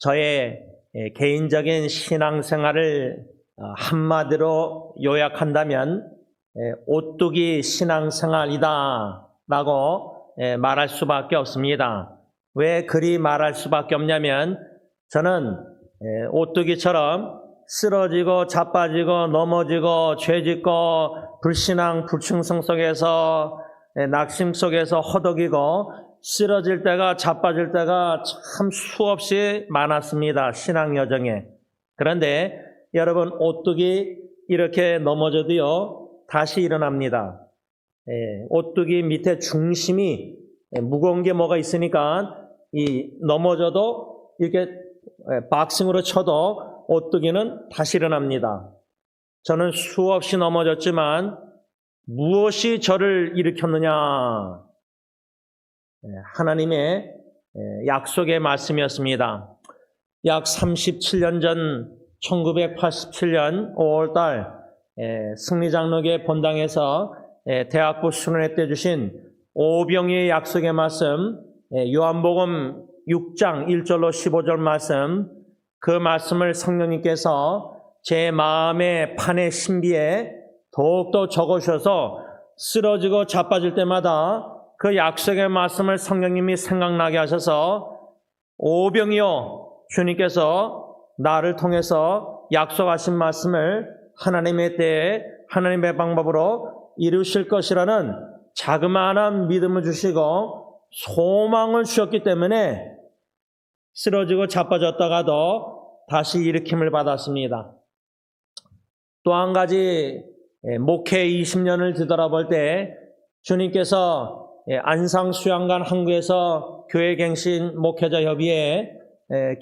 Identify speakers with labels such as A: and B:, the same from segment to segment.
A: 저의 개인적인 신앙생활을 한마디로 요약한다면 오뚜기 신앙생활이다 라고 말할 수밖에 없습니다. 왜 그리 말할 수밖에 없냐면 저는 오뚜기처럼 쓰러지고 자빠지고 넘어지고 죄짓고 불신앙 불충성 속에서 낙심 속에서 허덕이고 쓰러질 때가 자빠질 때가 참 수없이 많았습니다. 신앙 여정에. 그런데 여러분 오뚜기 이렇게 넘어져도요 다시 일어납니다. 오뚜기 밑에 중심이 무거운 게 뭐가 있으니까 이 넘어져도 이렇게 박싱으로 쳐도 오뚜기는 다시 일어납니다. 저는 수없이 넘어졌지만 무엇이 저를 일으켰느냐? 하나님의 약속의 말씀이었습니다. 약 37년 전 1987년 5월달 승리장로교회 본당에서 대학부 수련회 때 주신 오병이의 약속의 말씀, 요한복음 6장 1절로 15절 말씀, 그 말씀을 성령님께서 제 마음의 판의 신비에 더욱더 적으셔서 쓰러지고 자빠질 때마다 그 약속의 말씀을 성령님이 생각나게 하셔서 오병이여, 주님께서 나를 통해서 약속하신 말씀을 하나님의 때에 하나님의 방법으로 이루실 것이라는 자그마한 믿음을 주시고 소망을 주셨기 때문에 쓰러지고 자빠졌다가도 다시 일으킴을 받았습니다. 또 한 가지 목회 20년을 뒤돌아볼 때 주님께서 안상수양관 한국에서 교회갱신 목회자 협의회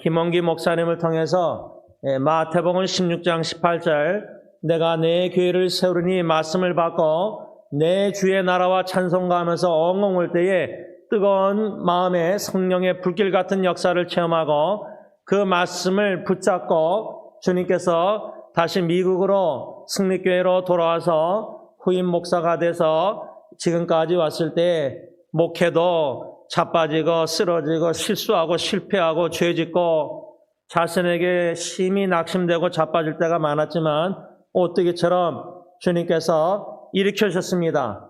A: 김원기 목사님을 통해서 마태복음 16장 18절 내가 내 교회를 세우리니 말씀을 받고 내 주의 나라와 찬송가하면서 엉엉 울 때에 뜨거운 마음에 성령의 불길 같은 역사를 체험하고 그 말씀을 붙잡고 주님께서 다시 미국으로 승리교회로 돌아와서 후임 목사가 돼서 지금까지 왔을 때 목회도 자빠지고 쓰러지고 실수하고 실패하고 죄짓고 자신에게 심히 낙심되고 자빠질 때가 많았지만 오뚜기처럼 주님께서 일으켜주셨습니다.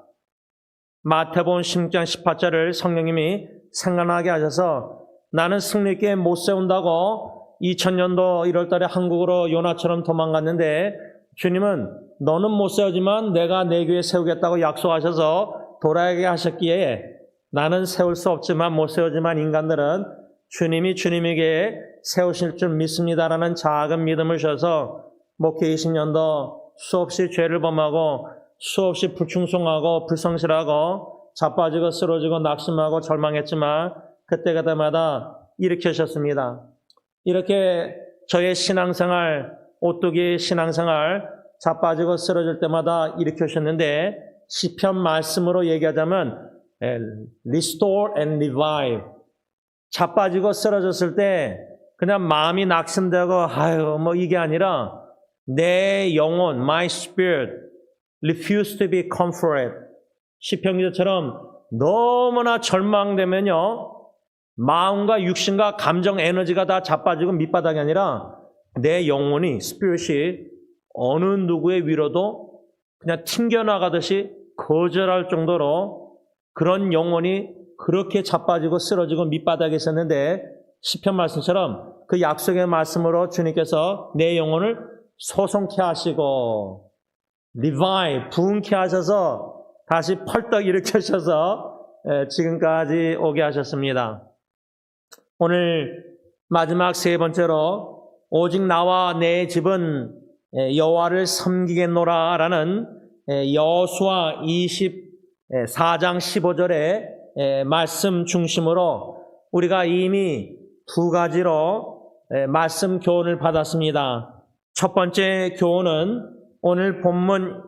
A: 마태복음 16장 18절을 성령님이 생각나게 하셔서 나는 승리교회 못 세운다고 2000년도 1월달에 한국으로 요나처럼 도망갔는데 주님은 너는 못 세우지만 내가 내 교회 세우겠다고 약속하셔서 돌아가게 하셨기에 나는 세울 수 없지만 못 세우지만 인간들은 주님이 주님에게 세우실 줄 믿습니다라는 작은 믿음을 주셔서 목회 20년도 수없이 죄를 범하고 수없이 불충성하고 불성실하고 자빠지고 쓰러지고 낙심하고 절망했지만 그때마다 일으키셨습니다. 이렇게 저의 신앙생활, 오뚜기 신앙생활 자빠지고 쓰러질 때마다 일으키셨는데 시편 말씀으로 얘기하자면 restore and revive. 자빠지고 쓰러졌을 때 그냥 마음이 낙심되고 아유 뭐 이게 아니라 내 영혼, my spirit refuse to be comforted. 시편 기자처럼 너무나 절망되면요 마음과 육신과 감정 에너지가 다 자빠지고 밑바닥이 아니라 내 영혼이 스피릿이 어느 누구의 위로도 그냥 튕겨나가듯이 거절할 정도로 그런 영혼이 그렇게 자빠지고 쓰러지고 밑바닥에 있었는데 시편 말씀처럼 그 약속의 말씀으로 주님께서 내 영혼을 소송케 하시고 리바이브 부흥케 하셔서 다시 펄떡 일으켜셔서 지금까지 오게 하셨습니다. 오늘 마지막 세 번째로 오직 나와 내 집은 여호와를 섬기겠노라 라는 여호수아 24장 15절의 말씀 중심으로 우리가 이미 두 가지로 말씀 교훈을 받았습니다. 첫 번째 교훈은 오늘 본문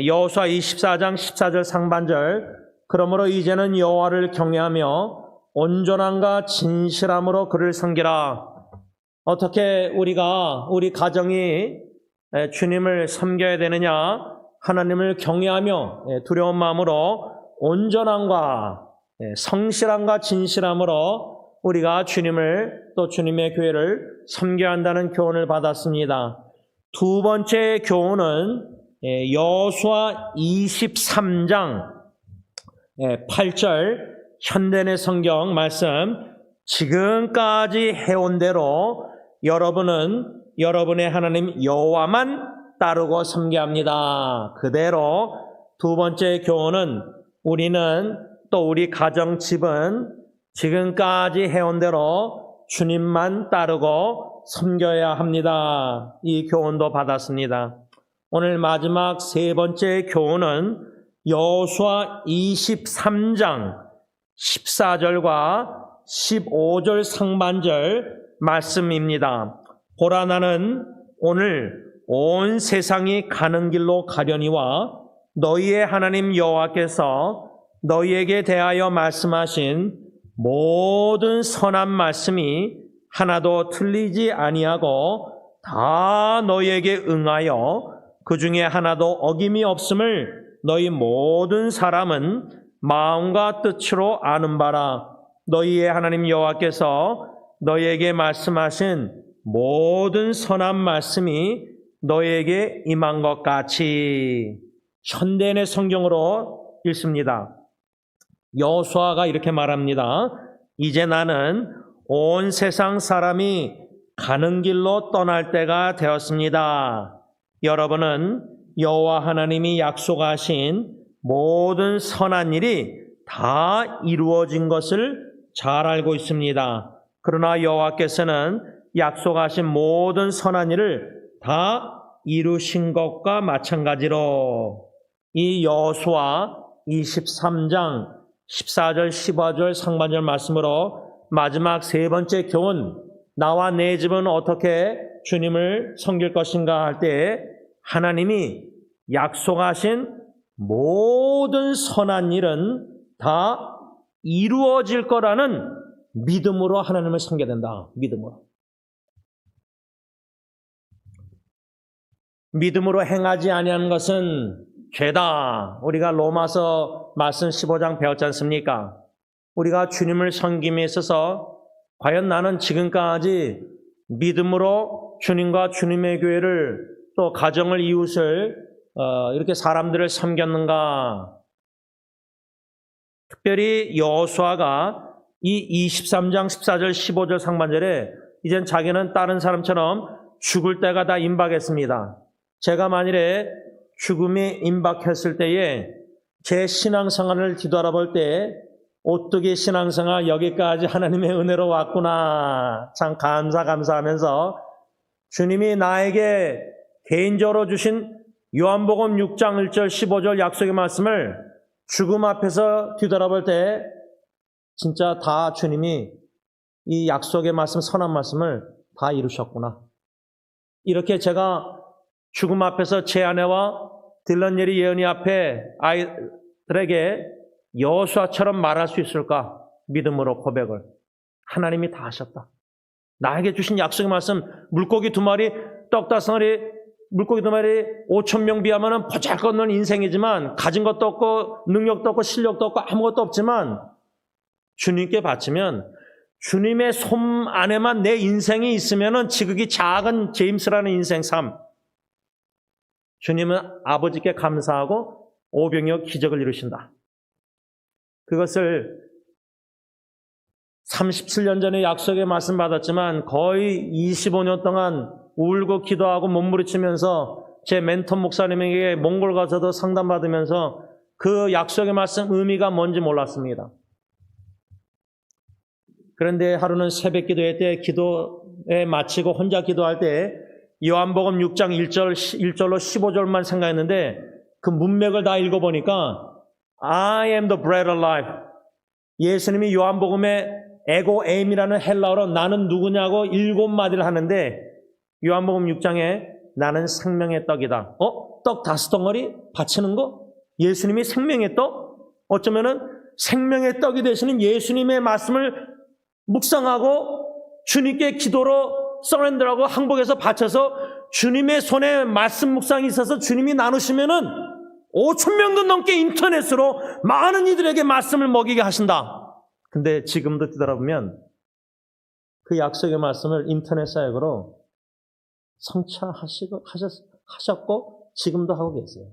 A: 여호수아 24장 14절 상반절 그러므로 이제는 여호와를 경외하며 온전함과 진실함으로 그를 섬기라. 어떻게 우리 가정이 주님을 섬겨야 되느냐? 하나님을 경외하며 두려운 마음으로 온전함과 성실함과 진실함으로 우리가 주님을 또 주님의 교회를 섬겨야 한다는 교훈을 받았습니다. 두 번째 교훈은 여호수아 23장 8절 현대의 성경 말씀, 지금까지 해온 대로 여러분은 여러분의 하나님 여호와만 따르고 섬겨야 합니다. 그대로 두 번째 교훈은 우리는 또 우리 가정 집은 지금까지 해온 대로 주님만 따르고 섬겨야 합니다. 이 교훈도 받았습니다. 오늘 마지막 세 번째 교훈은 여호수아 23장 14절과 15절 상반절 말씀입니다. 보라, 나는 오늘 온 세상이 가는 길로 가려니와 너희의 하나님 여호와께서 너희에게 대하여 말씀하신 모든 선한 말씀이 하나도 틀리지 아니하고 다 너희에게 응하여 그 중에 하나도 어김이 없음을 너희 모든 사람은 마음과 뜻으로 아는 바라. 너희의 하나님 여호와께서 너희에게 말씀하신 모든 선한 말씀이 너희에게 임한 것 같이. 현대인의 성경으로 읽습니다. 여호수아가 이렇게 말합니다. 이제 나는 온 세상 사람이 가는 길로 떠날 때가 되었습니다. 여러분은 여호와 하나님이 약속하신 모든 선한 일이 다 이루어진 것을 잘 알고 있습니다. 그러나 여호와께서는 약속하신 모든 선한 일을 다 이루신 것과 마찬가지로 이 여호수아 23장 14절 15절 상반절 말씀으로 마지막 세 번째 교훈, 나와 내 집은 어떻게 주님을 섬길 것인가 할 때 하나님이 약속하신 모든 선한 일은 다 이루어질 거라는 믿음으로 하나님을 섬겨야 된다. 믿음으로 행하지 아니하는 것은 죄다. 우리가 로마서 말씀 15장 배웠지 않습니까? 우리가 주님을 섬김에 있어서 과연 나는 지금까지 믿음으로 주님과 주님의 교회를 또 가정을 이웃을 이렇게 사람들을 섬겼는가? 특별히 여호수아가 이 23장 14절 15절 상반절에 이젠 자기는 다른 사람처럼 죽을 때가 다 임박했습니다. 제가 만일에 죽음이 임박했을 때에 제 신앙생활을 뒤돌아볼 때 오뚜기 신앙생활 여기까지 하나님의 은혜로 왔구나. 참 감사하면서 주님이 나에게 개인적으로 주신 요한복음 6장 1절 15절 약속의 말씀을 죽음 앞에서 뒤돌아볼 때 진짜 다 주님이 이 약속의 말씀, 선한 말씀을 다 이루셨구나. 이렇게 제가 죽음 앞에서 제 아내와 딜런 예리 예언이 앞에 아이들에게 여호수아처럼 말할 수 있을까? 믿음으로 고백을. 하나님이 다 하셨다. 나에게 주신 약속의 말씀, 물고기 2마리, 떡 5마리, 물고기 2마리 5,000명 비하면 보잘것없는 인생이지만 가진 것도 없고 능력도 없고 실력도 없고 아무것도 없지만 주님께 바치면 주님의 손 안에만 내 인생이 있으면 지극히 작은 제임스라는 인생 삶. 주님은 아버지께 감사하고 오병이어 기적을 이루신다. 그것을 37년 전에 약속의 말씀 받았지만 거의 25년 동안 울고 기도하고 몸부림치면서 제 멘토 목사님에게 몽골 가서도 상담받으면서 그 약속의 말씀 의미가 뭔지 몰랐습니다. 그런데 하루는 새벽 기도회 때 기도에 마치고 혼자 기도할 때 요한복음 6장 1절로 15절만 생각했는데 그 문맥을 다 읽어보니까 I am the bread of life. 예수님이 요한복음에 에고 에임이라는 헬라어로 나는 누구냐고 7마디를 하는데 요한복음 6장에 나는 생명의 떡이다. 떡 5덩어리 바치는 거? 예수님이 생명의 떡? 어쩌면은 생명의 떡이 되시는 예수님의 말씀을 묵상하고 주님께 기도로 서렌더하고 항복해서 바쳐서 주님의 손에 말씀 묵상이 있어서 주님이 나누시면은 5,000명도 넘게 인터넷으로 많은 이들에게 말씀을 먹이게 하신다. 근데 지금도 뒤돌아보면 그 약속의 말씀을 인터넷 사역으로 성취하셨고 지금도 하고 계세요.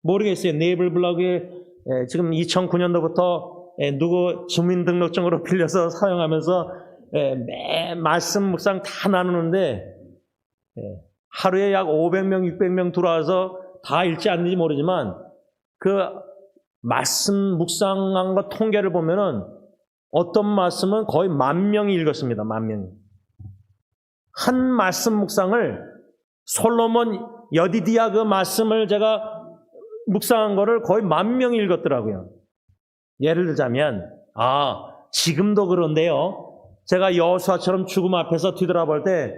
A: 모르겠어요. 네이버 블로그에 지금 2009년도부터 누구 주민등록증으로 빌려서 사용하면서 매 말씀 묵상 다 나누는데 하루에 약 500명, 600명 들어와서 다 읽지 않는지 모르지만 그 말씀 묵상한 것 통계를 보면은 어떤 말씀은 거의 10,000명이 읽었습니다. 10,000명이. 한 말씀 묵상을 솔로몬 여디디야 그 말씀을 제가 묵상한 거를 거의 10,000명이 읽었더라고요. 예를 들자면 지금도 그런데요. 제가 여호수아처럼 죽음 앞에서 뒤돌아볼 때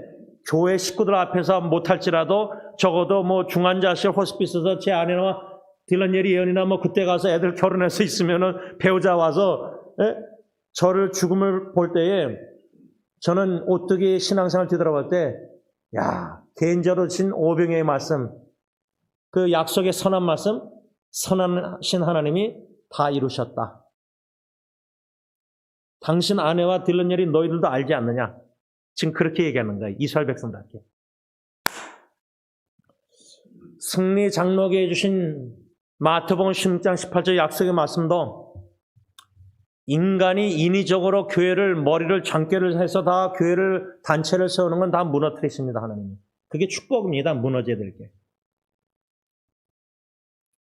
A: 교회 식구들 앞에서 못할지라도 적어도 뭐 중환자실 호스피스에서 제 아내나 딜런 예언이나 뭐 그때 가서 애들 결혼해서 있으면은 배우자 와서 저를 죽음을 볼 때에 저는 오뜨기 신앙생활 뒤돌아볼 때 개인적으로 주신 오병이의 말씀, 그 약속의 선한 말씀, 선하신 하나님이 다 이루셨다. 당신 아내와 딜런 예리 너희들도 알지 않느냐? 지금 그렇게 얘기하는 거예요. 이스라엘 백성들한테. 승리 장로교에 주신 마태복음 16장 18절 약속의 말씀도 인간이 인위적으로 교회를 머리를 장깨를 해서 다 교회를 단체를 세우는 건 다 무너뜨리십니다. 하나님이. 그게 축복입니다. 무너져야 될 게.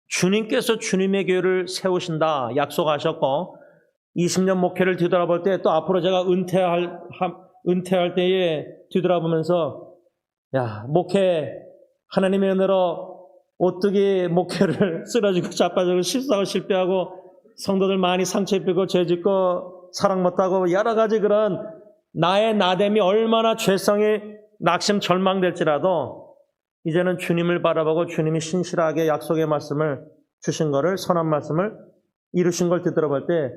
A: 주님께서 주님의 교회를 세우신다 약속하셨고 20년 목회를 뒤돌아볼 때 또 앞으로 제가 은퇴할 때에 뒤돌아보면서 목회 하나님의 은혜로 오뜨기 목회를 쓰러지고 자빠지고 실수하고 실패하고 성도들 많이 상처 입히고 죄 짓고 사랑 못하고 여러 가지 그런 나의 나됨이 얼마나 죄성이 낙심 절망될지라도 이제는 주님을 바라보고 주님이 신실하게 약속의 말씀을 주신 거를 선한 말씀을 이루신 걸 뒤돌아볼 때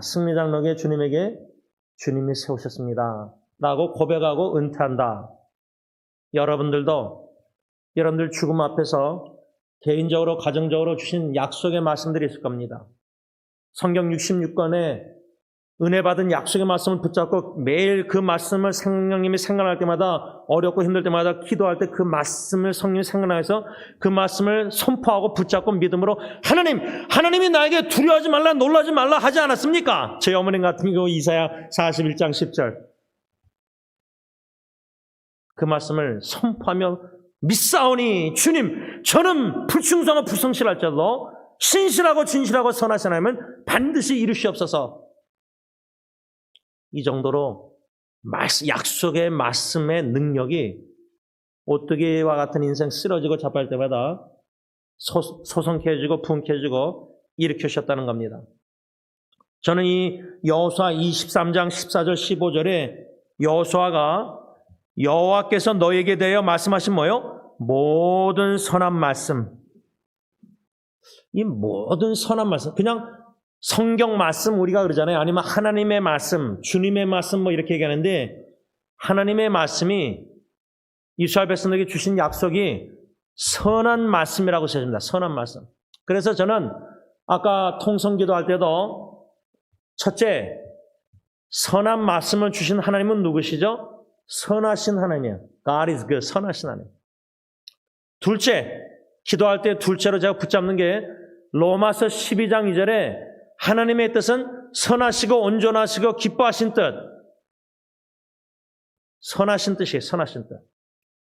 A: 승리장로교에 주님에게 주님이 세우셨습니다 라고 고백하고 은퇴한다. 여러분들도 여러분들 죽음 앞에서 개인적으로 가정적으로 주신 약속의 말씀들이 있을 겁니다. 성경 66권에 은혜 받은 약속의 말씀을 붙잡고 매일 그 말씀을 성령님이 생각날 때마다 어렵고 힘들 때마다 기도할 때 그 말씀을 성령이 생각나서 그 말씀을 선포하고 붙잡고 믿음으로 하나님이 나에게 두려워하지 말라 놀라지 말라 하지 않았습니까? 제 어머님 같은 경우 이사야 41장 10절 그 말씀을 선포하며 믿사오니 주님 저는 불충성하고 불성실할지라도 신실하고 진실하고 선하신 하나님은 반드시 이루시옵소서. 이 정도로 약속의 말씀의 능력이 오뜨기와 같은 인생 쓰러지고 자빠질 때마다 소성케해지고 분케해지고 일으키셨다는 겁니다. 저는 이 여호수아 23장 14절 15절에 여호수아가 여호와께서 너에게 대하여 말씀하신 뭐요? 모든 선한 말씀. 이 모든 선한 말씀 그냥 성경 말씀 우리가 그러잖아요. 아니면 하나님의 말씀, 주님의 말씀 뭐 이렇게 얘기하는데 하나님의 말씀이 이스라엘 백성에게 주신 약속이 선한 말씀이라고 써집니다. 선한 말씀. 그래서 저는 아까 통성기도 할 때도 첫째, 선한 말씀을 주신 하나님은 누구시죠? 선하신 하나님이에요. God is good. 선하신 하나님. 둘째, 기도할 때 둘째로 제가 붙잡는 게 로마서 12장 2절에 하나님의 뜻은 선하시고 온전하시고 기뻐하신 뜻. 선하신 뜻이에요. 선하신 뜻.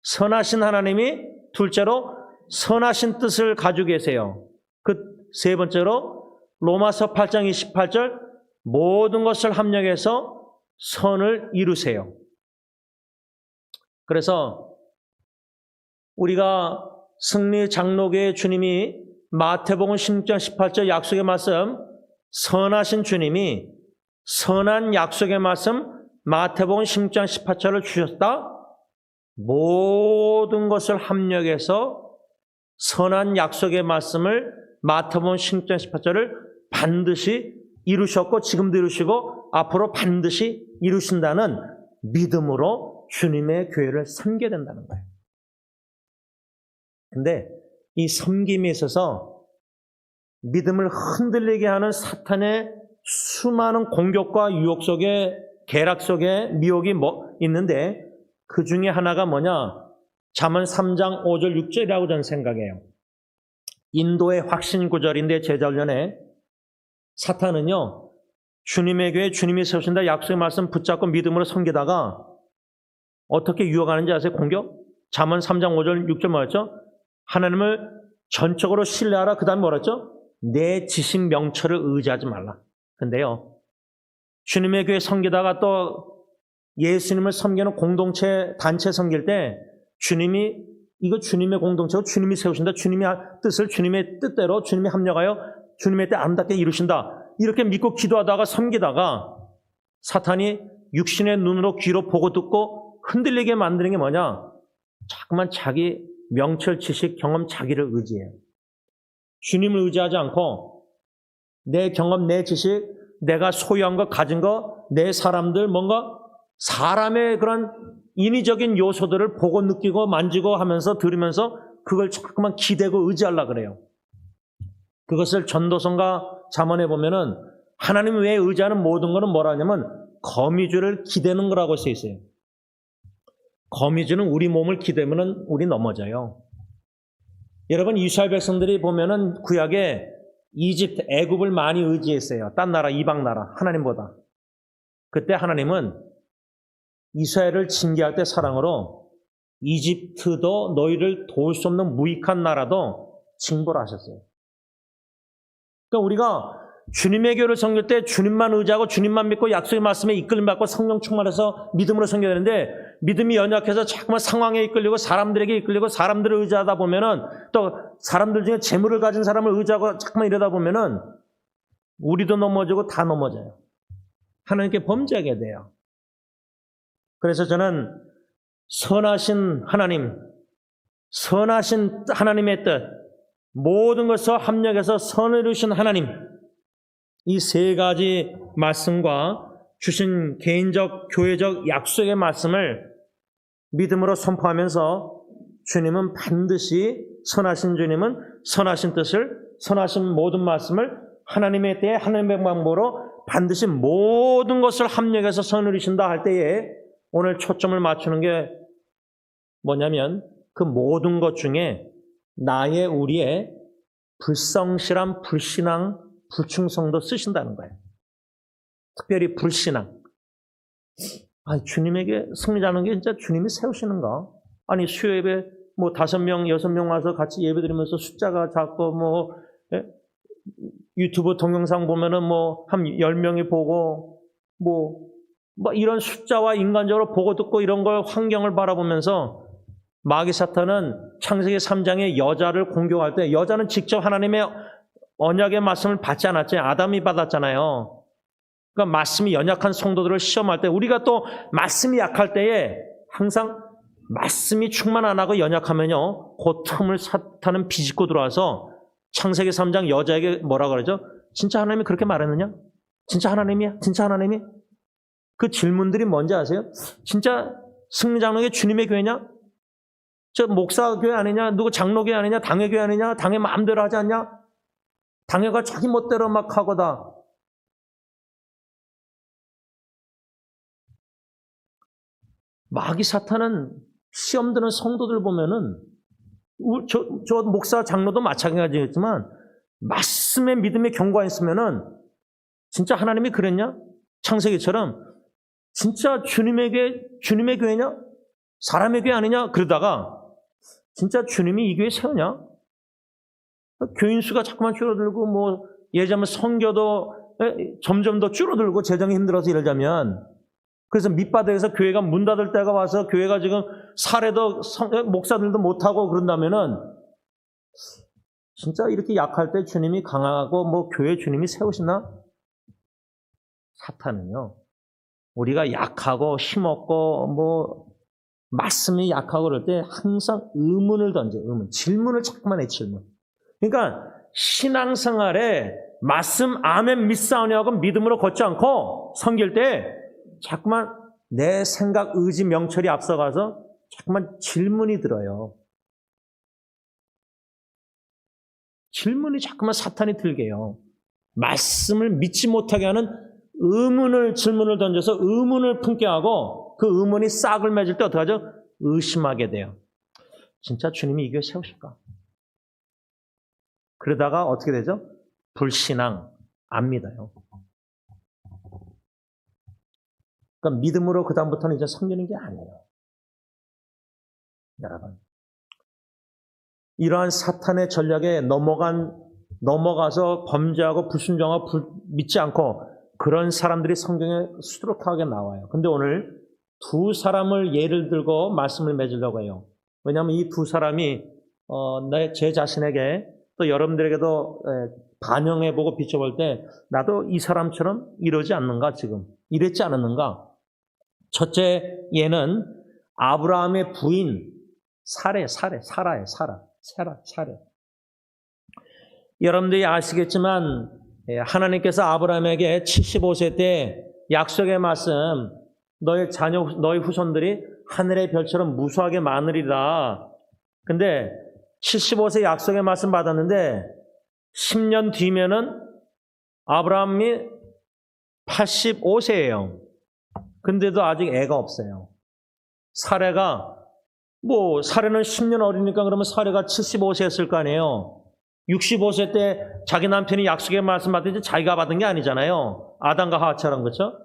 A: 선하신 하나님이 둘째로 선하신 뜻을 가지고 계세요. 그 세 번째로 로마서 8장 28절 모든 것을 합력해서 선을 이루세요. 그래서 우리가 승리 장로교의 주님이 마태복음 16장 18절 약속의 말씀 선하신 주님이 선한 약속의 말씀 마태복음 16장 18절을 주셨다. 모든 것을 합력해서 선한 약속의 말씀을 마태복음 16장 18절을 반드시 이루셨고 지금도 이루시고 앞으로 반드시 이루신다는 믿음으로 주님의 교회를 섬겨야 된다는 거예요. 근데 이 섬김에 있어서 믿음을 흔들리게 하는 사탄의 수많은 공격과 유혹 속에 계략 속에 미혹이 있는데 그 중에 하나가 뭐냐? 잠언 3장 5절 6절이라고 저는 생각해요. 인도의 확신 구절인데 제자훈련에 사탄은요, 주님의 교회 주님이 세우신다 약속의 말씀 붙잡고 믿음으로 섬기다가 어떻게 유혹하는지 아세요? 공격? 잠언 3장 5절 6절 뭐였죠? 하나님을 전적으로 신뢰하라. 그 다음에 뭐랬죠? 내 지식 명철을 의지하지 말라. 근데요, 주님의 교회 섬기다가 또 예수님을 섬기는 공동체, 단체 섬길 때 주님이 이거 주님의 공동체고 주님이 세우신다. 주님의 뜻을 주님의 뜻대로 주님이 합력하여 주님의 때 아름답게 이루신다. 이렇게 믿고 기도하다가 섬기다가 사탄이 육신의 눈으로 귀로 보고 듣고 흔들리게 만드는 게 뭐냐? 자꾸만 자기 명철, 지식, 경험, 자기를 의지해요. 주님을 의지하지 않고 내 경험, 내 지식, 내가 소유한 것, 가진 것, 내 사람들, 뭔가 사람의 그런 인위적인 요소들을 보고 느끼고 만지고 하면서 들으면서 그걸 자꾸만 기대고 의지하려고 그래요. 그것을 전도서가 잠언에 보면은 하나님 외에 의지하는 모든 것은 뭐라 하냐면 거미줄을 기대는 거라고 써 있어요. 거미줄은 우리 몸을 기대면은 우리 넘어져요. 여러분, 이스라엘 백성들이 보면은 구약에 이집트, 애굽을 많이 의지했어요. 딴 나라, 이방 나라, 하나님보다. 그때 하나님은 이스라엘을 징계할 때 사랑으로 이집트도 너희를 도울 수 없는 무익한 나라도 징벌 하셨어요. 그러니까 우리가 주님의 교회를 섬길 때 주님만 의지하고 주님만 믿고 약속의 말씀에 이끌림 받고 성령 충만해서 믿음으로 섬겨야 되는데 믿음이 연약해서 자꾸만 상황에 이끌리고 사람들에게 이끌리고 사람들을 의지하다 보면은 또 사람들 중에 재물을 가진 사람을 의지하고 자꾸만 이러다 보면은 우리도 넘어지고 다 넘어져요. 하나님께 범죄하게 돼요. 그래서 저는 선하신 하나님의 뜻, 모든 것을 합력해서 선을 이루신 하나님, 이 세 가지 말씀과 주신 개인적, 교회적 약속의 말씀을 믿음으로 선포하면서 주님은 반드시 선하신 주님은 선하신 뜻을, 선하신 모든 말씀을 하나님의 때에 하나님의 방법으로 반드시 모든 것을 합력해서 선을 이루신다 할 때에 오늘 초점을 맞추는 게 뭐냐면 그 모든 것 중에 나의 우리의 불성실한 불신앙, 불충성도 쓰신다는 거예요. 특별히 불신앙. 주님에게 승리자는 게 진짜 주님이 세우시는가? 아니 수요예배 5명, 6명 와서 같이 예배드리면서 숫자가 작고 유튜브 동영상 보면은 한 10명이 보고 이런 숫자와 인간적으로 보고 듣고 이런 걸 환경을 바라보면서 마귀 사탄은 창세기 3장에 여자를 공격할 때 여자는 직접 하나님의 언약의 말씀을 받지 않았지. 아담이 받았잖아요. 그러니까 말씀이 연약한 성도들을 시험할 때 우리가 또 말씀이 약할 때에 항상 말씀이 충만 안 하고 연약하면요. 그 틈을 사탄은 비집고 들어와서 창세기 3장 여자에게 뭐라 그러죠? 진짜 하나님이 그렇게 말했느냐? 진짜 하나님이야? 진짜 하나님이? 그 질문들이 뭔지 아세요? 진짜 승리장로교 주님의 교회냐? 저 목사 교회 아니냐? 누구 장로 교회 아니냐? 당회 교회 아니냐? 당회 마음대로 하지 않냐? 당회가 자기 멋대로 막 하고다. 마귀 사탄은 시험 드는 성도들 보면은 저 목사 장로도 마찬가지겠지만 말씀의 믿음의 경고가 있으면은 진짜 하나님이 그랬냐? 창세기처럼 진짜 주님의 교회냐? 사람의 교회 아니냐? 그러다가 진짜 주님이 이 교회 세우냐? 교인 수가 자꾸만 줄어들고 예전에 성교도 점점 더 줄어들고 재정이 힘들어서 이러자면 그래서 밑바닥에서 교회가 문 닫을 때가 와서 교회가 지금 사례도 목사들도 못하고 그런다면은 진짜 이렇게 약할 때 주님이 강하고 교회 주님이 세우시나? 사탄은요. 우리가 약하고 힘없고 말씀이 약하고 그럴 때 항상 의문을 던져요. 질문을 자꾸만 해. 질문. 그러니까 신앙생활에 말씀 아멘 믿사오냐고 믿음으로 걷지 않고 섬길 때 자꾸만 내 생각, 의지, 명철이 앞서가서 자꾸만 질문이 들어요. 질문이 자꾸만 사탄이 들게 해요. 말씀을 믿지 못하게 하는 질문을 던져서 의문을 품게 하고 그 의문이 싹을 맺을 때 어떡하죠? 의심하게 돼요. 진짜 주님이 이 교회 세우실까? 그러다가 어떻게 되죠? 불신앙, 안 믿어요. 그러니까 믿음으로 그다음부터는 이제 섬기는 게 아니에요. 여러분, 이러한 사탄의 전략에 넘어가서 범죄하고 불순종하고 믿지 않고 그런 사람들이 성경에 수두룩하게 나와요. 근데 오늘 두 사람을 예를 들고 말씀을 맺으려고 해요. 왜냐하면 이 두 사람이 제 자신에게 또 여러분들에게도 반영해보고 비춰볼 때 나도 이 사람처럼 이러지 않는가 지금 이랬지 않았는가. 첫째 예는 아브라함의 부인 사라예요. 여러분들이 아시겠지만 하나님께서 아브라함에게 75세 때 약속의 말씀, 너의 자녀, 너의 후손들이 하늘의 별처럼 무수하게 많으리라. 근데 75세 약속의 말씀 받았는데 10년 뒤면은 아브라함이 85세예요. 근데도 아직 애가 없어요. 사례는 10년 어리니까 그러면 사례가 75세였을 거 아니에요. 65세 때 자기 남편이 약속의 말씀 받든지 자기가 받은 게 아니잖아요. 아담과 하와처럼. 그렇죠?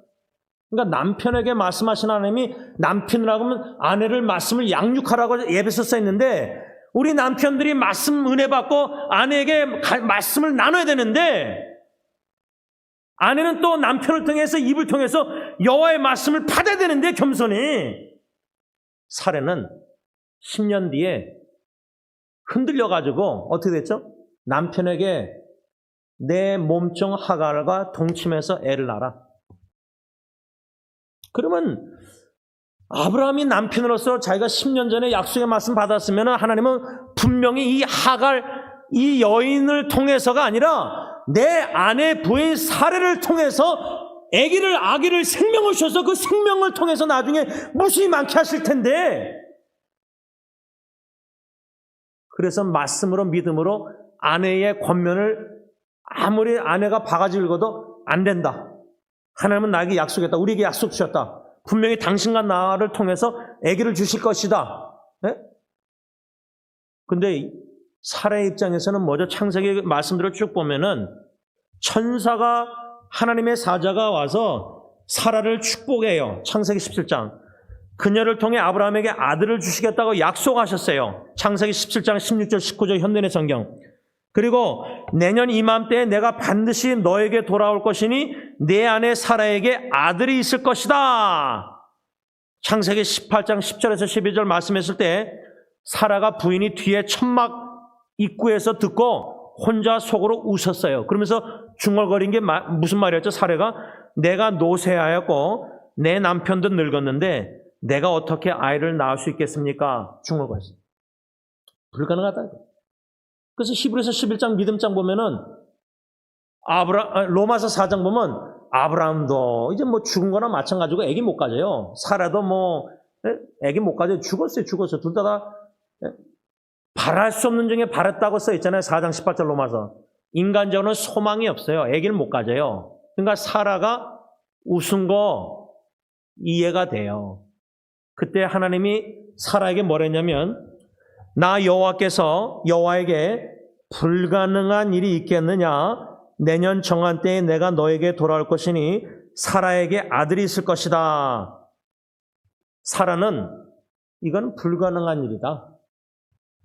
A: 그러니까 남편에게 말씀하신 하나님이 남편이라고 하면 아내를 말씀을 양육하라고 예배서 써있는데 우리 남편들이 말씀 은혜 받고 아내에게 말씀을 나눠야 되는데 아내는 또 남편을 통해서 입을 통해서 여호와의 말씀을 받아야 되는데 겸손히 사례는 10년 뒤에 흔들려가지고 어떻게 됐죠? 남편에게 내 몸종 하갈과 동침해서 애를 낳아라. 그러면 아브라함이 남편으로서 자기가 10년 전에 약속의 말씀 받았으면 하나님은 분명히 이 하갈, 이 여인을 통해서가 아니라 내 아내 부인 사례를 통해서 아기를 생명을 주셔서 그 생명을 통해서 나중에 무수히 많게 하실 텐데 그래서 말씀으로 믿음으로 아내의 권면을 아무리 아내가 바가지 긁어도 안 된다. 하나님은 나에게 약속했다. 우리에게 약속 주셨다. 분명히 당신과 나를 통해서 아기를 주실 것이다. 네? 근데 사례의 입장에서는 뭐죠? 창세기 말씀들을 쭉 보면은 천사가 하나님의 사자가 와서 사라를 축복해요. 창세기 17장. 그녀를 통해 아브라함에게 아들을 주시겠다고 약속하셨어요. 창세기 17장 16절 19절 현대의 성경. 그리고 내년 이맘때에 내가 반드시 너에게 돌아올 것이니 내 아내 사라에게 아들이 있을 것이다. 창세기 18장 10절에서 12절 말씀했을 때 사라가 부인이 뒤에 천막 입구에서 듣고 혼자 속으로 웃었어요. 그러면서 중얼거린 게 무슨 말이었죠? 사라가 내가 노쇠하였고 내 남편도 늙었는데 내가 어떻게 아이를 낳을 수 있겠습니까? 중얼거렸어요. 불가능하다. 그래서 히브리서 11장 믿음장 보면은 로마서 4장 보면 아브라함도 이제 죽은 거나 마찬가지고 애기 못 가져요. 사라도 애기 못 가져요. 죽었어요. 둘 다가 바랄 수 없는 중에 바랐다고 써 있잖아요. 4장 18절 로마서. 인간적으로는 소망이 없어요. 애기를 못 가져요. 그러니까 사라가 웃은 거 이해가 돼요. 그때 하나님이 사라에게 뭐랬냐면 나 여호와에게 불가능한 일이 있겠느냐? 내년 정한 때에 내가 너에게 돌아올 것이니 사라에게 아들이 있을 것이다. 사라는 이건 불가능한 일이다.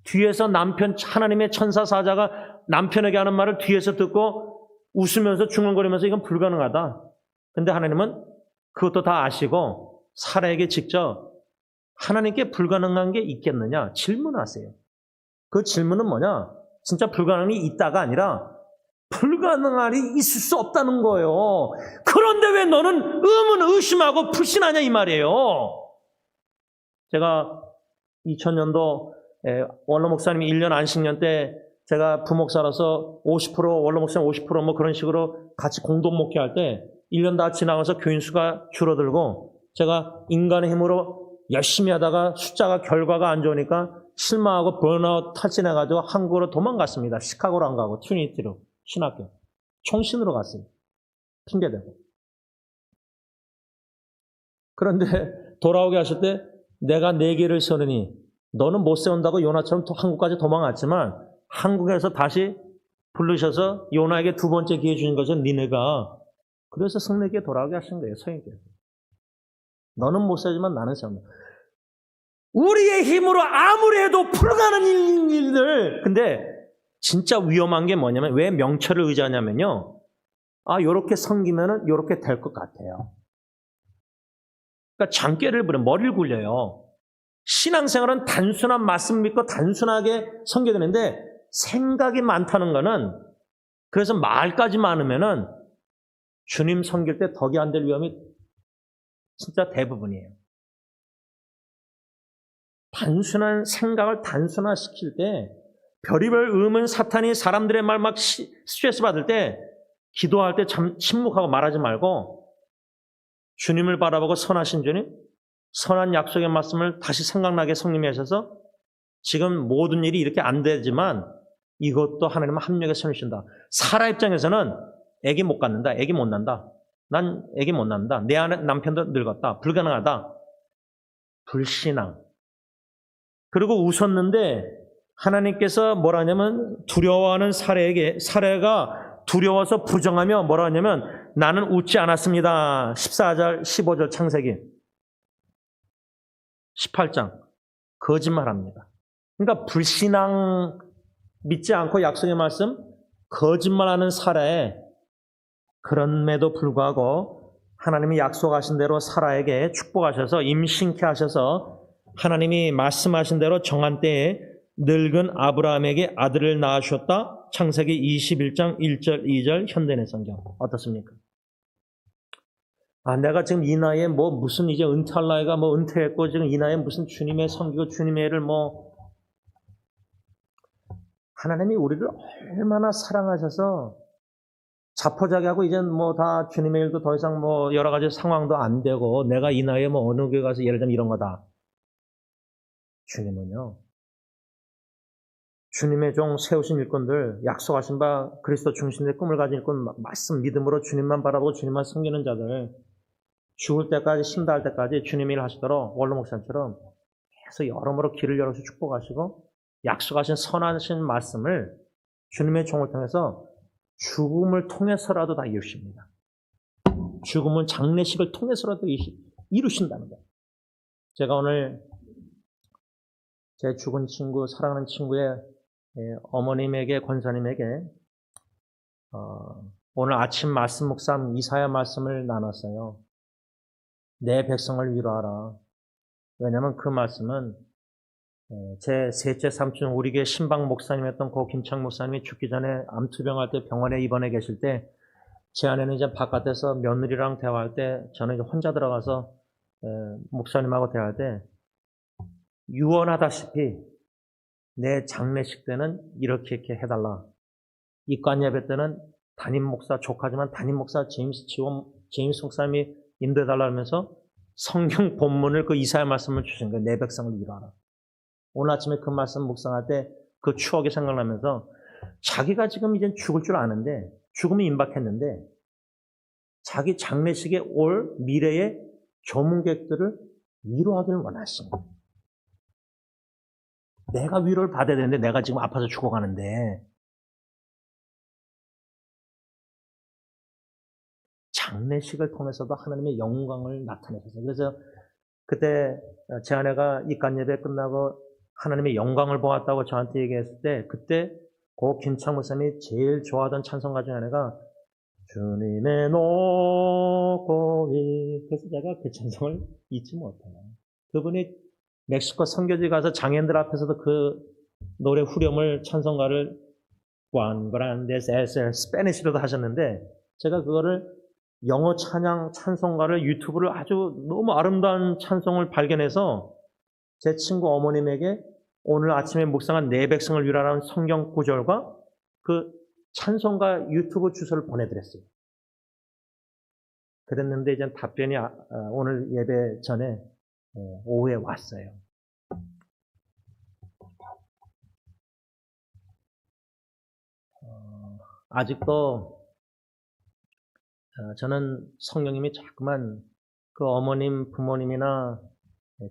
A: 뒤에서 하나님의 천사 사자가 남편에게 하는 말을 뒤에서 듣고 웃으면서 중얼거리면서 이건 불가능하다. 근데 하나님은 그것도 다 아시고 사라에게 직접 하나님께 불가능한 게 있겠느냐? 질문하세요. 그 질문은 뭐냐? 진짜 불가능한 게 있다가 아니라 불가능한 일이 있을 수 없다는 거예요. 그런데 왜 너는 의심하고 불신하냐 이 말이에요. 제가 2000년도 원로 목사님이 1년 안식년 때 제가 부목사라서 50% 원로 목사님 50% 그런 식으로 같이 공동 목회할 때 1년 다 지나가서 교인 수가 줄어들고 제가 인간의 힘으로 열심히 하다가 숫자가 결과가 안 좋으니까 실망하고 번아웃 탈진해가지고 한국으로 도망갔습니다. 시카고로 안 가고 트리니티로 신학교 총신으로 갔어요. 핑계대고. 그런데 돌아오게 하실 때 내가 네 개를 세우느니 너는 못 세운다고 요나처럼 한국까지 도망갔지만 한국에서 다시 부르셔서 요나에게 두 번째 기회 주신 것은 니네가 그래서 승리에게 돌아오게 하신 거예요. 성령께서. 너는 못 세우지만 나는 세운다. 우리의 힘으로 아무리 해도 풀어가는 일들. 근데 진짜 위험한 게 뭐냐면 왜 명철을 의지하냐면요. 요렇게 섬기면은 요렇게 될 것 같아요. 그러니까 장깨를 부려 머리를 굴려요. 신앙생활은 단순한 말씀 믿고 단순하게 섬겨야 되는데 생각이 많다는 거는 그래서 말까지 많으면은 주님 섬길 때 덕이 안 될 위험이 진짜 대부분이에요. 단순한 생각을 단순화시킬 때 별의별 의문 사탄이 사람들의 말 막 스트레스 받을 때 기도할 때 참 침묵하고 말하지 말고 주님을 바라보고 선하신 주님, 선한 약속의 말씀을 다시 생각나게 성님이 하셔서 지금 모든 일이 이렇게 안 되지만 이것도 하나님은 합력에 선이신다. 사라 입장에서는 애기 못 갖는다. 애기 못 난다. 난 애기 못 낳는다. 내 안에 남편도 늙었다. 불가능하다. 불신앙. 그리고 웃었는데 하나님께서 뭐라 하냐면 두려워하는 사례가 두려워서 부정하며 뭐라 하냐면 나는 웃지 않았습니다. 14절 15절 창세기 18장 거짓말합니다. 그러니까 불신앙 믿지 않고 약속의 말씀 거짓말하는 사례에 그럼에도 불구하고 하나님이 약속하신 대로 사라에게 축복하셔서 임신케 하셔서 하나님이 말씀하신 대로 정한 때에 늙은 아브라함에게 아들을 낳으셨다. 창세기 21장 1절 2절 현대내 성경 어떻습니까? 내가 지금 이 나이에 무슨 이제 은퇴할 나이가 은퇴했고 지금 이 나이에 무슨 주님의 섬기고 주님의 일을 하나님이 우리를 얼마나 사랑하셔서 자포자기하고 이젠 다 주님의 일도 더 이상 여러 가지 상황도 안 되고 내가 이 나이에 어느 교회 가서 예를 들면 이런 거다. 주님은요. 주님의 종 세우신 일꾼들 약속하신 바 그리스도 중심의 꿈을 가진 일꾼 말씀 믿음으로 주님만 바라보고 주님만 섬기는 자들 죽을 때까지 신다할 때까지 주님 일 하시도록 원로 목사님처럼 계속 여러모로 길을 열어서 축복하시고 약속하신 선하신 말씀을 주님의 종을 통해서 죽음을 통해서라도 다 이루십니다. 죽음은 장례식을 통해서라도 이루신다는 거예요. 제가 오늘 제 죽은 친구, 사랑하는 친구의 어머님에게, 권사님에게 오늘 아침 말씀 묵상 이사야 말씀을 나눴어요. 내 백성을 위로하라. 왜냐하면 그 말씀은 제 셋째 삼촌 우리 교회 신방 목사님이었던 고 김창 목사님이 죽기 전에 암투병할 때 병원에 입원해 계실 때 제 아내는 이제 바깥에서 며느리랑 대화할 때 저는 이제 혼자 들어가서 목사님하고 대화할 때 유언하다시피 내 장례식 때는 이렇게 해달라. 입관 예배 때는 담임 목사 조카지만 담임 목사 제임스 목사님이 인도해달라 하면서 성경 본문을 그 이사야 말씀을 주신 거예요. 내 백성을 위로하라. 오늘 아침에 그 말씀 묵상할 때 그 추억이 생각나면서 자기가 지금 이제 죽을 줄 아는데 죽음이 임박했는데 자기 장례식에 올 미래의 조문객들을 위로하기를 원하십니다. 내가 위로를 받아야 되는데 내가 지금 아파서 죽어가는데 장례식을 통해서도 하나님의 영광을 나타내셨어요. 그래서 그때 제 아내가 입관 예배 끝나고 하나님의 영광을 보았다고 저한테 얘기했을 때 그때 고 김창 목사님이 제일 좋아하던 찬송가 중에 하나가 주님의 높고위 그래서 제가 그 찬송을 잊지 못해요. 그분이 멕시코 선교지 가서 장애인들 앞에서도 그 노래 후렴을 찬송가를 Juan Grandes es el 스페니쉬로도 하셨는데 제가 그거를 영어 찬양 찬송가를 유튜브를 아주 너무 아름다운 찬송을 발견해서 제 친구 어머님에게 오늘 아침에 묵상한 내 백성을 위로하라는 성경 구절과 그 찬송가 유튜브 주소를 보내드렸어요. 그랬는데 이제 답변이 오늘 예배 전에 오후에 왔어요. 아직도 저는 성령님이 자꾸만 그 어머님, 부모님이나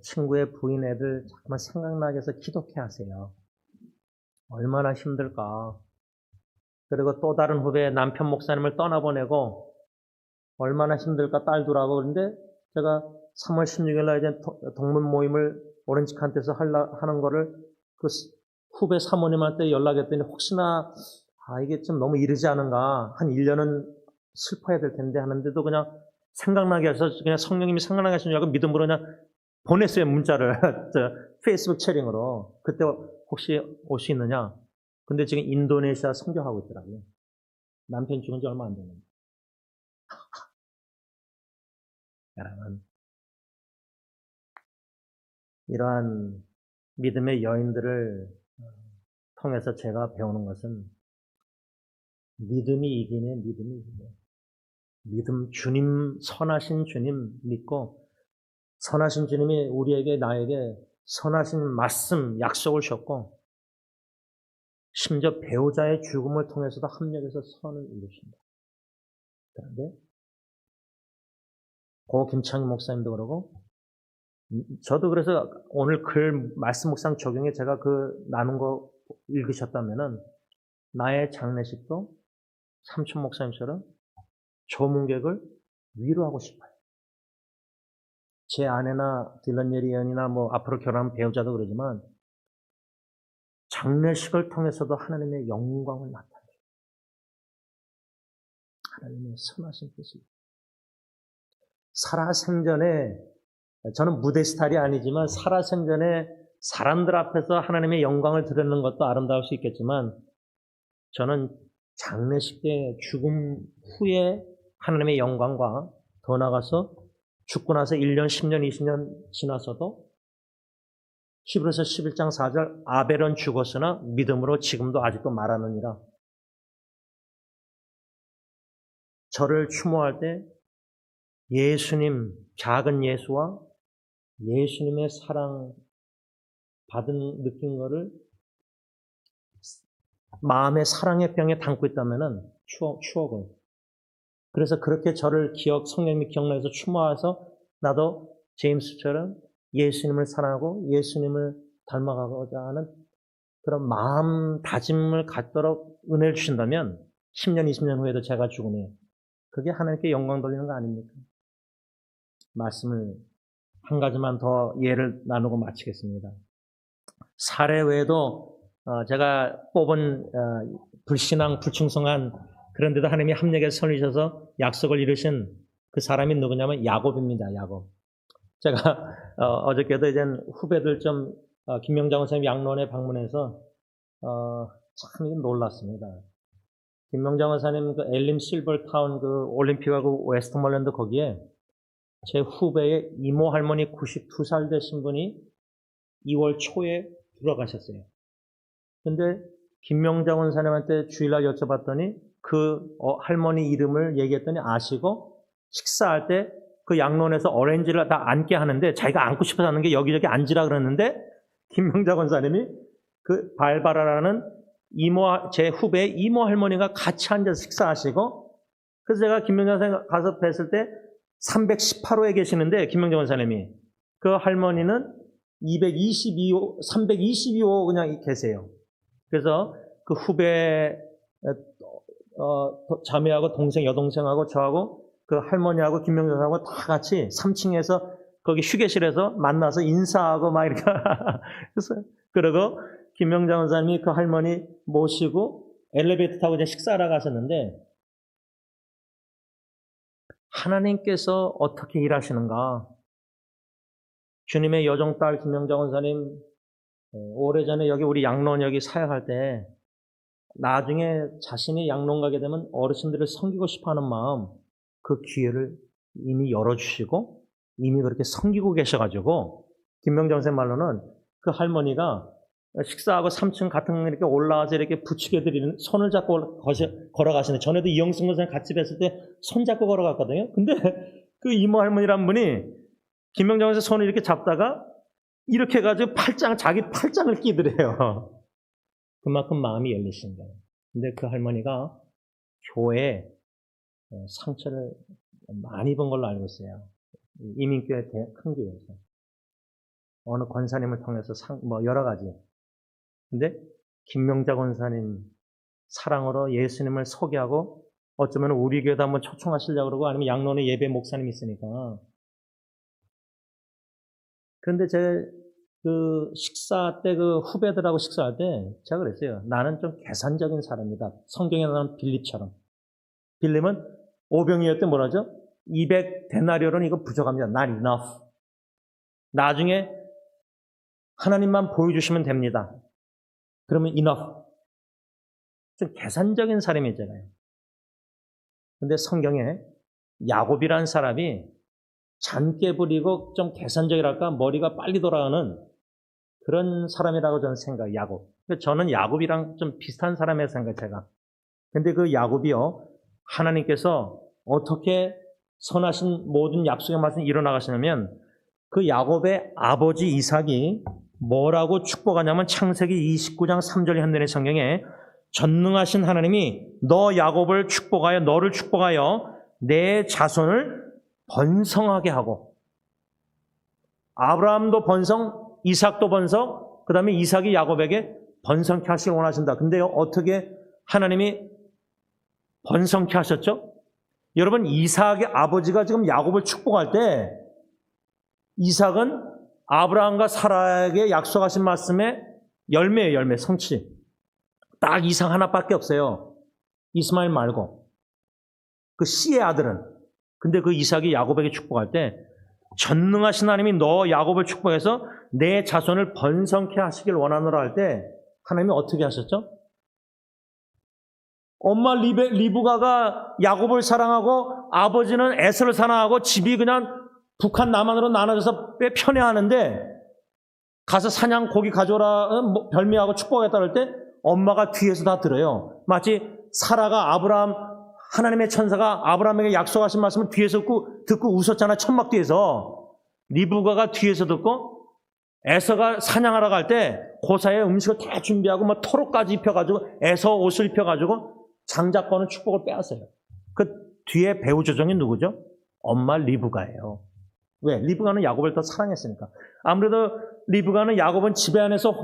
A: 친구의 부인 애들 자꾸만 생각나게 해서 기독해 하세요. 얼마나 힘들까. 그리고 또 다른 후배 남편 목사님을 떠나보내고 얼마나 힘들까 딸두라고. 그런데 제가 3월 16일 날 이제 동문 모임을 오렌지 칸트에서 하는 거를 그 후배 사모님한테 연락했더니 혹시나 이게 좀 너무 이르지 않은가. 한 1년은 슬퍼야 될 텐데 하는데도 그냥 생각나게 해서 그냥 성령님이 생각나게 하시냐고 믿음으로 그냥 보냈어요, 문자를. 페이스북 채링으로. 그때 혹시 올 수 있느냐? 근데 지금 인도네시아 선교하고 있더라고요. 남편 죽은 지 얼마 안 되는데. 여러분, 이러한 믿음의 여인들을 통해서 제가 배우는 것은 믿음이 이기네, 믿음이 이기네. 믿음, 주님, 선하신 주님 믿고 선하신 주님이 우리에게, 나에게 선하신 말씀, 약속을 주셨고 심지어 배우자의 죽음을 통해서도 합력해서 선을 이루신다. 그런데 고 김창희 목사님도 그러고 저도 그래서 오늘 글 말씀 묵상 적용에 제가 그 나눈 거 읽으셨다면은 나의 장례식도 삼촌 목사님처럼 조문객을 위로하고 싶어요. 제 아내나 딜런 예리언이나 뭐 앞으로 결혼한 배우자도 그러지만 장례식을 통해서도 하나님의 영광을 나타내요. 하나님의 선하신 뜻이. 살아생전에 저는 무대 스타일이 아니지만 살아생전에 사람들 앞에서 하나님의 영광을 드리는 것도 아름다울 수 있겠지만 저는 장례식 때 죽음 후에 하나님의 영광과 더 나아가서 죽고 나서 1년, 10년, 20년 지나서도 히브리서 11장 4절 아벨은 죽었으나 믿음으로 지금도 아직도 말하느니라. 저를 추모할 때 예수님, 작은 예수와 예수님의 사랑 느낀 거를 마음의 사랑의 병에 담고 있다면은 추억을. 그래서 그렇게 저를 성령님이 기억나서 추모해서 나도 제임스처럼 예수님을 사랑하고 예수님을 닮아가고자 하는 그런 마음 다짐을 갖도록 은혜를 주신다면 10년, 20년 후에도 제가 죽으면 그게 하나님께 영광 돌리는 거 아닙니까? 말씀을 한 가지만 더 예를 나누고 마치겠습니다. 사례 외에도 제가 뽑은 불신앙, 불충성한 그런데도 하나님이 합력해서 선을 주셔서 약속을 이루신 그 사람이 누구냐면 야곱입니다. 야곱. 제가 어저께도 이제 후배들 좀 김명장 원사님 양론에 방문해서 참 놀랐습니다. 김명장 원사님 그 엘림 실버타운 그 올림픽하고 웨스트멀랜드 거기에 제 후배의 이모 할머니 92살 되신 분이 2월 초에 돌아가셨어요. 근데 김명장 원사님한테 주일날 여쭤봤더니 그 할머니 이름을 얘기했더니 아시고 식사할 때 그 양론에서 오렌지를 다 앉게 하는데 자기가 앉고 싶어서 하는 게 여기저기 앉으라 그랬는데 김명장 원사님이 그 발바라라는 제 후배의 이모 할머니가 같이 앉아서 식사하시고 그래서 제가 김명장 원사님 가서 뵀을 때 318호에 계시는데 김명장 원사님이 그 할머니는 222호, 322호 그냥 계세요. 그래서 그 후배 자매하고 동생, 여동생하고 저하고 그 할머니하고 김명장하고 다 같이 3층에서 거기 휴게실에서 만나서 인사하고 막 이렇게 했어요. 그리고 김명장 원사님이 그 할머니 모시고 엘리베이터 타고 이제 식사하러 가셨는데 하나님께서 어떻게 일하시는가? 주님의 여종딸 김명장 원사님 오래전에 여기 우리 양론 여기 사역할 때 나중에 자신이 양론 가게 되면 어르신들을 섬기고 싶어하는 마음 그 기회를 이미 열어주시고 이미 그렇게 섬기고 계셔가지고 김명장 선생 말로는 그 할머니가 식사하고 3층 같은 이렇게 올라와서 이렇게 부축해 드리는 손을 잡고 걸어가시는 전에도 이영승 선생 같이 뵀을 때 손 잡고 걸어갔거든요. 근데 그 이모 할머니란 분이 김명장 선생 손을 이렇게 잡다가 이렇게 해가지고 자기 팔짱을 끼더래요. 그만큼 마음이 열리신 거예요. 근데 그 할머니가 교회에 상처를 많이 입은 걸로 알고 있어요. 이민교회 큰 교회에서. 어느 권사님을 통해서 여러 가지. 근데 김명자 권사님 사랑으로 예수님을 소개하고 어쩌면 우리 교회도 한번 초청하시려고 그러고 아니면 양론의 예배 목사님 있으니까. 그런데 제 그 식사 때 그 후배들하고 식사할 때 제가 그랬어요. 나는 좀 계산적인 사람이다. 성경에 나오는 빌립처럼. 빌립은 오병이어 때 뭐라죠? 200데나리온은 이거 부족합니다. Not enough. 나중에 하나님만 보여주시면 됩니다. 그러면 enough. 좀 계산적인 사람이잖아요. 근데 성경에 야곱이라는 사람이 잔깨 부리고 좀 계산적이랄까 머리가 빨리 돌아가는 그런 사람이라고 저는 생각해요. 야곱. 저는 야곱이랑 좀 비슷한 사람이라고 생각해요. 제가. 근데 그 야곱이요. 하나님께서 어떻게 선하신 모든 약속의 말씀이 일어나가시냐면 그 야곱의 아버지 이삭이 뭐라고 축복하냐면 창세기 29장 3절 현대의 성경에 전능하신 하나님이 너 야곱을 축복하여 너를 축복하여 내 자손을 번성하게 하고 아브라함도 번성, 이삭도 번성, 그 다음에 이삭이 야곱에게 번성케 하시길 원하신다. 근데요, 어떻게 하나님이 번성케 하셨죠? 여러분, 이삭의 아버지가 지금 야곱을 축복할 때 이삭은 아브라함과 사라에게 약속하신 말씀의 열매예요, 열매, 성취. 딱 이삭 하나밖에 없어요. 이스마엘 말고. 그 씨의 아들은. 근데 그 이삭이 야곱에게 축복할 때 전능하신 하나님이 너 야곱을 축복해서 내 자손을 번성케 하시길 원하노라 할 때 하나님이 어떻게 하셨죠? 엄마 리브가가 야곱을 사랑하고 아버지는 에서를 사랑하고 집이 그냥 북한 남한으로 나눠져서 꽤 편해하는데 가서 사냥 고기 가져오라 별미하고 축복하겠다 할 때 엄마가 뒤에서 다 들어요. 마치 사라가 아브라함 하나님의 천사가 아브라함에게 약속하신 말씀을 뒤에서 듣고 웃었잖아. 천막 뒤에서. 리브가가 뒤에서 듣고 에서가 사냥하러 갈 때 고사에 음식을 다 준비하고 뭐 토로까지 입혀가지고 에서 옷을 입혀가지고 장자권은 축복을 빼앗아요. 그 뒤에 배후 조정이 누구죠? 엄마 리브가예요. 왜? 리브가는 야곱을 더 사랑했으니까. 아무래도 리브가는 야곱은 집에 안에서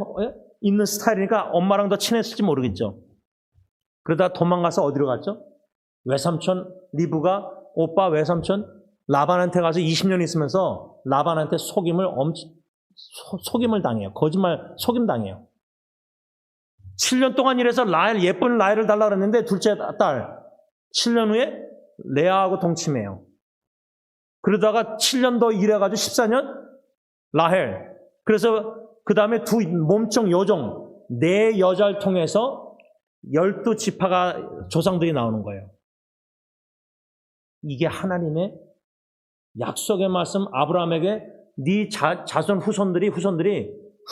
A: 있는 스타일이니까 엄마랑 더 친했을지 모르겠죠. 그러다 도망가서 어디로 갔죠? 외삼촌 리브가 오빠 외삼촌 라반한테 가서 20년 있으면서 라반한테 속임을 당해요. 거짓말 속임 당해요. 7년 동안 일해서 예쁜 라헬을 달라 그랬는데 둘째 딸 7년 후에 레아하고 동침해요. 그러다가 7년 더 일해가지고 14년 라헬. 그래서 그 다음에 두 몸종 여종 4여자를 통해서 12지파가 조상들이 나오는 거예요. 이게 하나님의 약속의 말씀 아브라함에게 네 자손 후손들이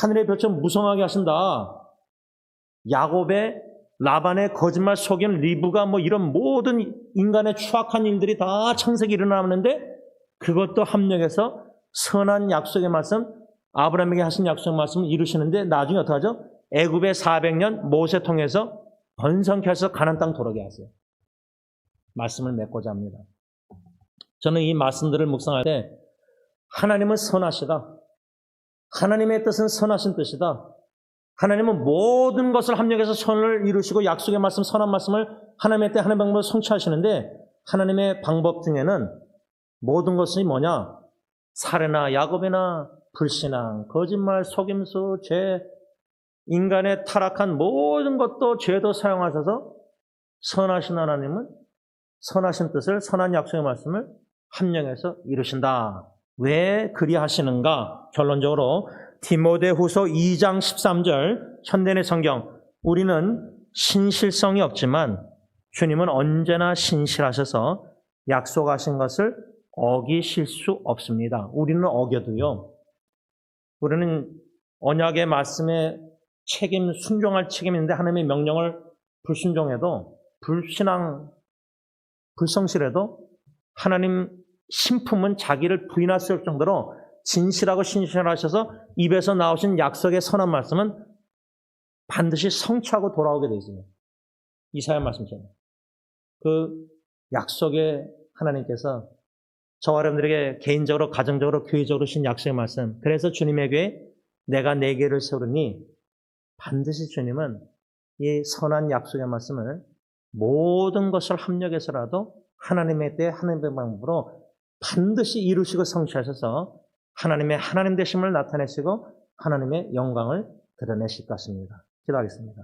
A: 하늘의 별처럼 무성하게 하신다. 야곱의 라반의 거짓말 속인 리브가 이런 모든 인간의 추악한 일들이 다 창세기 일어나는데 그것도 합력해서 선한 약속의 말씀 아브라함에게 하신 약속의 말씀을 이루시는데 나중에 어떻게 하죠? 애굽의 400년 모세 통해서 번성케 하셔서 가나안 땅 돌아오게 하세요. 말씀을 맺고자 합니다. 저는 이 말씀들을 묵상할 때 하나님은 선하시다. 하나님의 뜻은 선하신 뜻이다. 하나님은 모든 것을 합력해서 선을 이루시고 약속의 말씀, 선한 말씀을 하나님의 때 하나님의 방법으로 성취하시는데 하나님의 방법 중에는 모든 것이 뭐냐? 살해나 야곱이나 불신앙, 거짓말, 속임수, 죄, 인간의 타락한 모든 것도 죄도 사용하셔서 선하신 하나님은 선하신 뜻을 선한 약속의 말씀을 합력해서 이루신다. 왜 그리하시는가? 결론적으로 디모데후서 2장 13절 현대의 성경 우리는 신실성이 없지만 주님은 언제나 신실하셔서 약속하신 것을 어기실 수 없습니다. 우리는 어겨도요. 우리는 언약의 말씀에 순종할 책임이 있는데 하나님의 명령을 불순종해도 불성실해도 하나님 신품은 자기를 부인할 수 없을 정도로 진실하고 신실하셔서 입에서 나오신 약속의 선한 말씀은 반드시 성취하고 돌아오게 되어 있습니다. 이사야 말씀처럼. 그 약속의 하나님께서 저와 여러분들에게 개인적으로, 가정적으로, 교회적으로 주신 약속의 말씀. 그래서 주님에게 내가 내 교회를 세우리니 반드시 주님은 이 선한 약속의 말씀을 모든 것을 합력해서라도 하나님의 때에 하나님의 방법으로 반드시 이루시고 성취하셔서 하나님의 하나님 되심을 나타내시고 하나님의 영광을 드러내실 것입니다. 기도하겠습니다.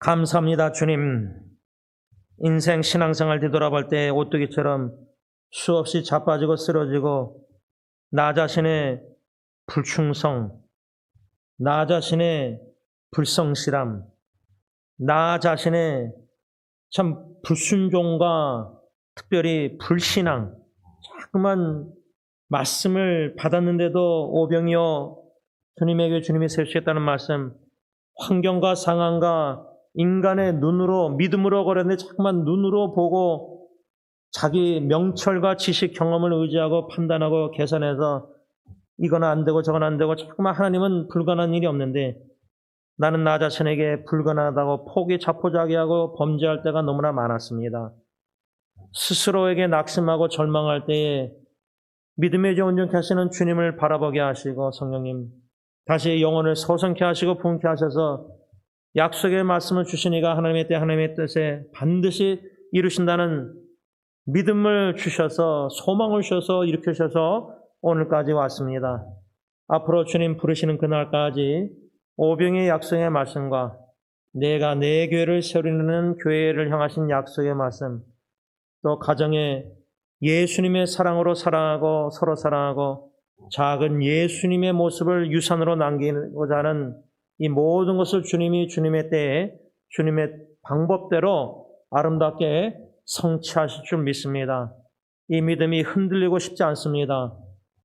A: 감사합니다, 주님. 인생 신앙생활 뒤돌아볼 때 오뚜기처럼 수없이 자빠지고 쓰러지고 나 자신의 불충성, 나 자신의 불성실함, 나 자신의 참 불순종과 특별히 불신앙, 자꾸만 말씀을 받았는데도 오병이어 주님에게 주님이 세우시겠다는 말씀, 환경과 상황과 인간의 눈으로, 믿음으로 걸었는데 자꾸만 눈으로 보고 자기 명철과 지식, 경험을 의지하고 판단하고 계산해서 이건 안 되고 저건 안 되고 자꾸만 하나님은 불가능한 일이 없는데 나는 나 자신에게 불가능하다고 포기 자포자기하고 범죄할 때가 너무나 많았습니다. 스스로에게 낙심하고 절망할 때에 믿음의 온전케 하시는 주님을 바라보게 하시고 성령님 다시 영혼을 소성케 하시고 부흥케 하셔서 약속의 말씀을 주시니까 하나님의 때 하나님의 뜻에 반드시 이루신다는 믿음을 주셔서 소망을 주셔서 일으키셔서 오늘까지 왔습니다. 앞으로 주님 부르시는 그날까지 오병의 약속의 말씀과 내가 내 교회를 세우리는 교회를 향하신 약속의 말씀, 또 가정에 예수님의 사랑으로 사랑하고 서로 사랑하고 작은 예수님의 모습을 유산으로 남기고자 하는 이 모든 것을 주님이 주님의 때에 주님의 방법대로 아름답게 성취하실 줄 믿습니다. 이 믿음이 흔들리고 싶지 않습니다.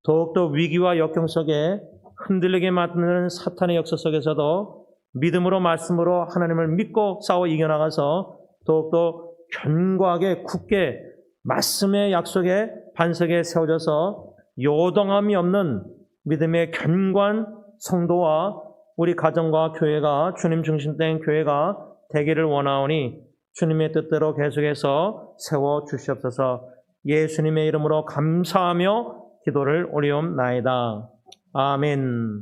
A: 더욱더 위기와 역경 속에 흔들리게 만드는 사탄의 역사 속에서도 믿음으로 말씀으로 하나님을 믿고 싸워 이겨나가서 더욱더 견고하게 굳게 말씀의 약속에 반석에 세워져서 요동함이 없는 믿음의 견고한 성도와 우리 가정과 교회가 주님 중심된 교회가 되기를 원하오니 주님의 뜻대로 계속해서 세워주시옵소서. 예수님의 이름으로 감사하며 기도를 올리옵나이다. 아멘.